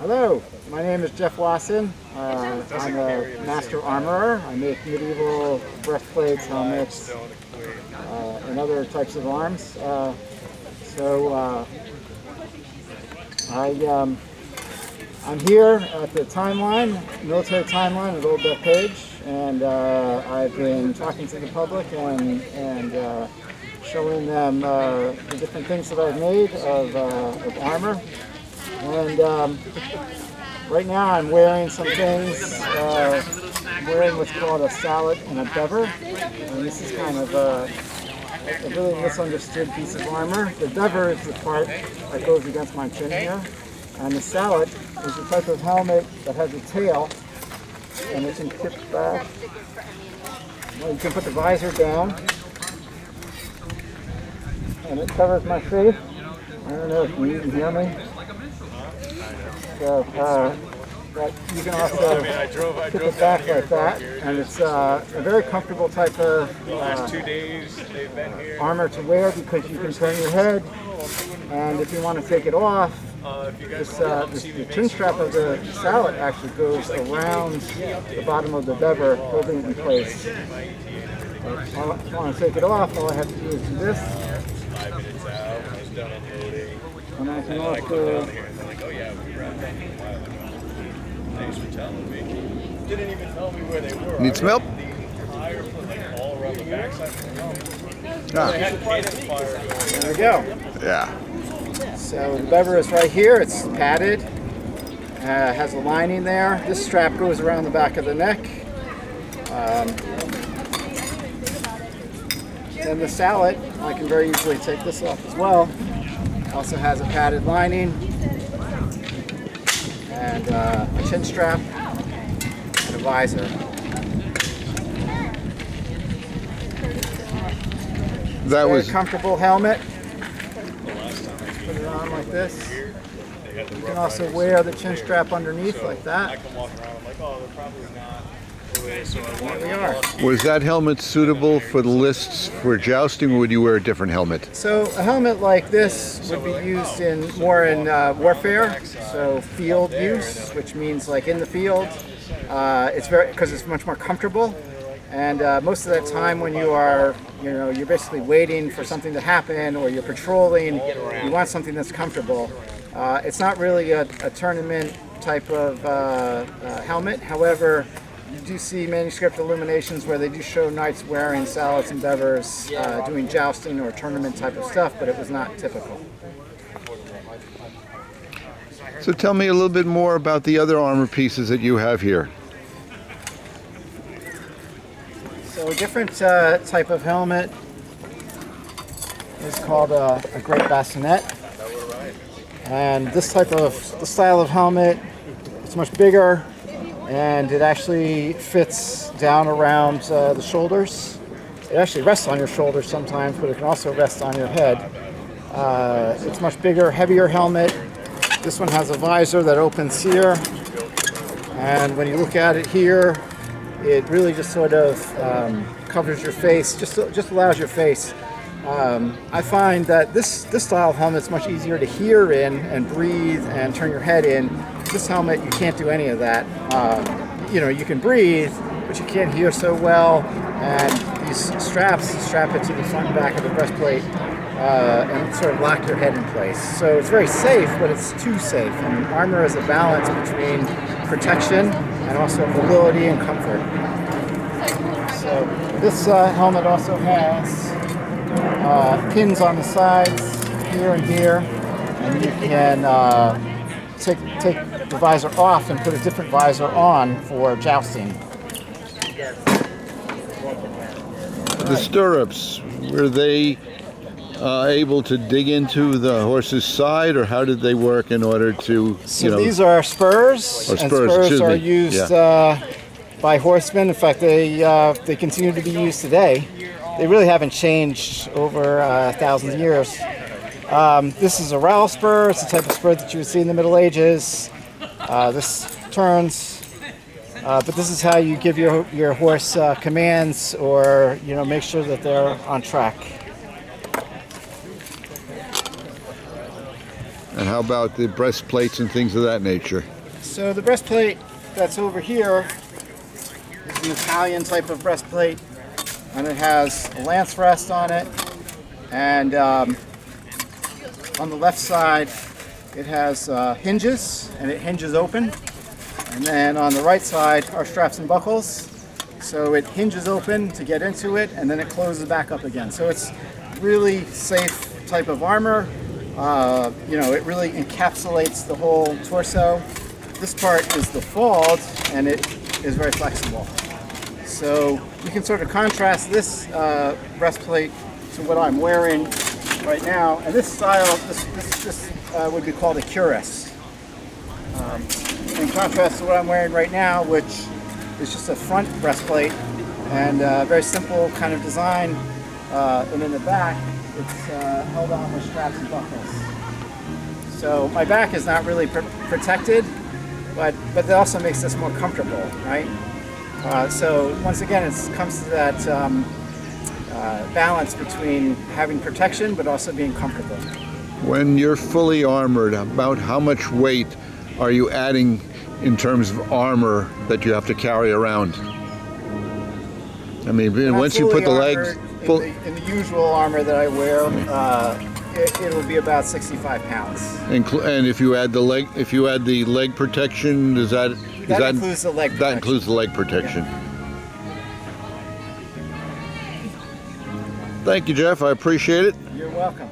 Hello, my name is Jeff Wasson. I'm a master armorer. I make medieval breastplates, helmets, and other types of arms. I'm here at the timeline, military timeline at Old Bethpage, and I've been talking to the public and showing them the different things that I've made of armor. And right now I'm wearing some things, I'm wearing what's called a sallet and a bever, and this is kind of a really misunderstood piece of armor. The bever is the part that goes against my chin here, and the sallet is the type of helmet that has a tail, and it can tip back. Well, you can put the visor down, and it covers my face. I don't know if you can hear me. So, but you can also tip it back like that, and it's a very comfortable type of armor to wear because you can turn your head, and if you want to take it off, the chin strap of the sallet actually goes around the bottom of the bever, holding it in place. If I want to take it off, all I have to do is do this, and I can also Thanks for telling me. Didn't even tell me where they were. Need some help? All around the backside of the helmet. Ah. They had cannon fire going. there we go. Yeah. So the bever is right here. It's padded, has a lining there. This strap goes around the back of the neck. And the sallet, I can very easily take this off as well. Also has a padded lining and a chin strap and a visor. That was Very comfortable helmet. Put it on like this. You can also wear the chin strap underneath like that. I can walk around. I'm like, oh, they're probably not. So There we are. Was that helmet suitable for the lists for jousting, or would you wear a different helmet? So a helmet like this would be used more in warfare, so field use, which means like in the field. It's because it's much more comfortable, and most of that time when you are, you're basically waiting for something to happen, or you're patrolling, you want something that's comfortable. It's not really a tournament type of helmet. However, you do see manuscript illuminations where they do show knights wearing sallets and bevers, doing jousting or tournament type of stuff, but it was not typical. So tell me a little bit more about the other armor pieces that you have here. So a different type of helmet is called a great bassinet, and this style of helmet, it's much bigger, and it actually fits down around the shoulders. It actually rests on your shoulders sometimes, but it can also rest on your head. It's much bigger, heavier helmet. This one has a visor that opens here, and when you look at it here, it really just sort of covers your face, just allows your face. I find that this style of helmet is much easier to hear in and breathe and turn your head in. This helmet, you can't do any of that. You can breathe, but you can't hear so well. And these straps strap it to the front and back of the breastplate and sort of lock your head in place. So it's very safe, but it's too safe. And armor is a balance between protection and also mobility and comfort. So this helmet also has pins on the sides here and here, and you can take the visor off and put a different visor on for jousting. The stirrups, were they able to dig into the horse's side, or how did they work in order to, So these are spurs, or and spurs, spurs excuse are me. used Yeah. by horsemen. In fact, they continue to be used today. They really haven't changed over 1,000 years. This is a rowel spur. It's the type of spur that you would see in the Middle Ages. This turns, but this is how you give your horse commands, or make sure that they're on track. And how about the breastplates and things of that nature? So the breastplate that's over here is an Italian type of breastplate, and it has a lance rest on it, and on the left side it has hinges, and it hinges open, and then on the right side are straps and buckles, so it hinges open to get into it, and then it closes back up again. So it's really safe type of armor. You know, it really encapsulates the whole torso. This part is the fold, and it is very flexible. So you can sort of contrast this breastplate to what I'm wearing right now. And this style, this would be called a cuirass. In contrast to what I'm wearing right now, which is just a front breastplate and very simple kind of design. And in the back, it's held on with straps and buckles. So my back is not really protected, but that also makes this more comfortable, right? So once again, it comes to that balance between having protection but also being comfortable. When you're fully armored, about how much weight are you adding in terms of armor that you have to carry around? I mean, once you put the legs... In the usual armor that I wear, it will be about 65 pounds. And if you add the leg protection, does that includes the leg protection. That includes the leg protection. Yeah. Thank you, Jeff. I appreciate it. You're welcome.